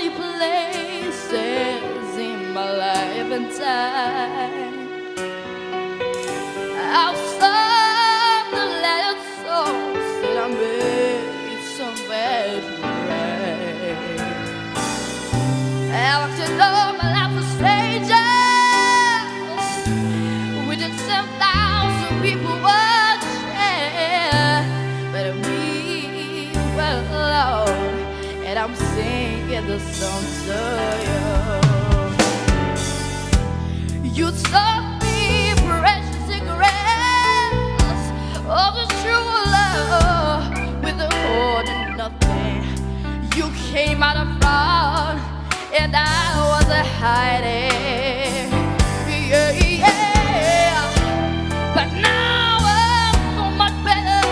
many places in my life and time. I've sung the letter songs that I made some bad rain. I walked along my life with strangers. We did 10,000 people watching, but me well alone, and I'm singing the song to you. You taught me precious cigarettes of the true love with the hoard and nothing. You came out of front, and I was hiding. Yeah, yeah. But now I'm so much better.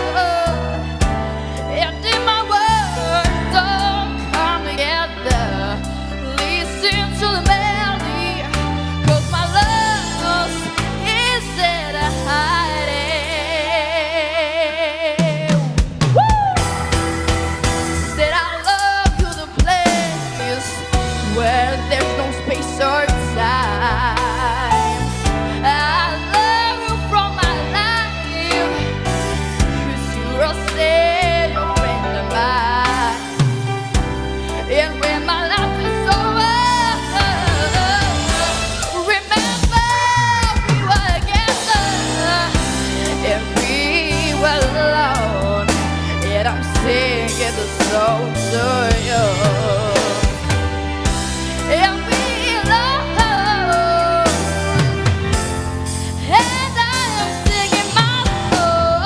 And in my words don't come together. Listen to the melody, 'cause my love is in a hiding. Woo! Said I love you, the place where there's no space or time. I love you from my life, 'cause you're a savior friend of mine. And when my life is over, remember we were together and we were alone. And I'm singing the song to you. And we alone. And I am singing my song,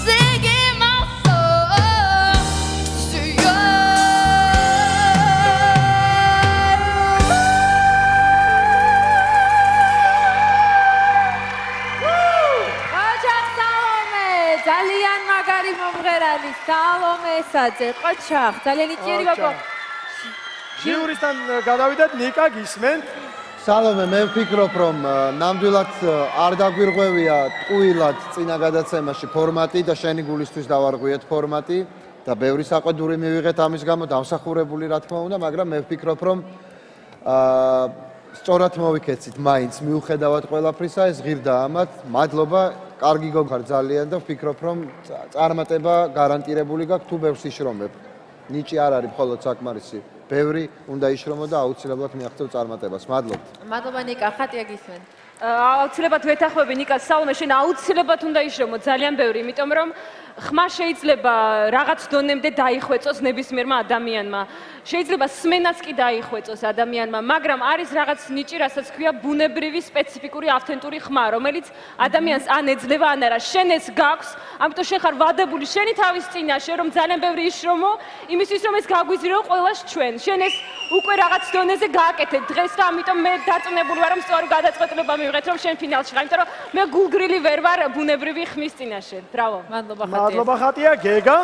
singing my song to you. ოჯახ სალომე, ძალიან მაგარი მომღერალი სალომესაძე, ყოჩახ, ძალიან იჭიერი ბაბა. ჟიურისთან გადავიდეთ, ნიკა გისმენთ? სალომე, მე ვფიქრობ, რომ ნამდვილად არ დაგვირღვევია ტყუილად წინა გადაცემაში ფორმატი და შენი გულისთვის დავარღვიეთ ფორმატი და ბევრი საყვედური მივიღეთ ამის გამო, დამსახურებული რა თქმა უნდა, მაგრამ მე ვფიქრობ, რომ სწორად მოვიქეცით მაინც მიუხედავად ყველაფრისა, ეს ღირდა ამათ. მადლობა, კარგი გოგარ ძალიან და ვფიქრობ, რომ წარმატება გარანტირებული გაქვს თუ ბევრს იშრომებ. ნიჭი არ არის მხოლოდ საკმარისი. ბევრი უნდა იშრომო და აუცილებლად მიაღწევ წარმატებას. მადლობთ. მადლობა ნიკა, ხატია გისმენ. აუცილებლად ვეთანხმები ნიკა, სალომე, შენ აუცილებლად უნდა იშრომო ძალიან ბევრი, იმიტომ რომ ხმა შეიძლება რაღაც დონემდე დაიხვეწოს ნებისმიერმა ადამიანმა. შეიძლება სმენაც კი დაიხვეწოს ადამიანმა, მაგრამ არის რაღაც ნიჭი, რასაც ქვია ბუნებრივი სპეციფიკური ავთენტური ხმა, რომელიც ადამიანს ან ეძლევა, ან არა. შენ ეს გაქვს, ამიტომ შენ ხარ ვადებული შენი თავის წინაშე, რომ ძალიან ბევრი იშრომო, იმისთვის რომ ეს გაგვიზიარო ყველას ჩვენ. შენ ეს უკვე რაღაც დონეზე გააკეთე დღეს და ამიტომ მე დარწმუნებული ვარ, რომ სწორი გადაწყვეტილება მივიღეთ, რომ შენ ფინალში ხარ, იმიტომ რომ მე გულგრილი ვერ ვარ ბუნებრივი ხმის წინაშე. ბრავო. მადლობა ხატია. მადლობა ხატია, გეგა.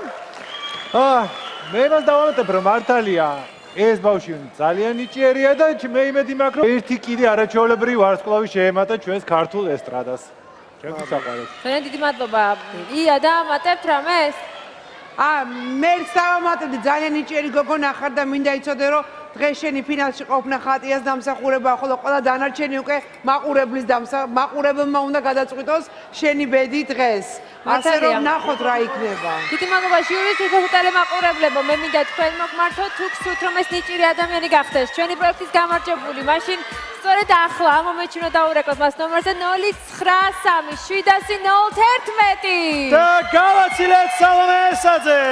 მე მას დავამატებ, რომ მართალია ეს ბავშვი ძალიან ნიჭიერია და მე იმედი მაქვს, რომ ერთი კიდე არაჩვეულებრივი ვარსკვლავი შეემატა ჩვენს ქართულ ესტრადას. ჩემთვის საყვარელს. ძალიან დიდი მადლობა. ია, დავამატებთ რამეს? მე დავამატებდი, ძალიან ნიჭიერი გოგო ნახარ და მინდა იცოდე, რომ დღეს შენი ფინალში ყოფნა ხატიას დამსახურება, ხოლო ყველა დანარჩენი უკვე მაყურებლის მაყურებელმა უნდა გადაწყვიტოს შენი ბედი დღეს. ასე რომ ნახოთ რა იქნება. დიდი მადლობა ჟიურისთვის და ტელემაყურებლებო, მე მინდა თქვენ მოგმართოთ თუ გსურთ რომ ეს ნიჭიერი ადამიანი გახდეს ჩვენი პროექტის გამარჯვებული, მაშინ სწორედ ახლა ამ მომენტში უნდა დაურეკოთ მას ნომერზე 093703 011 და გავაცილეთ სალომესაძე.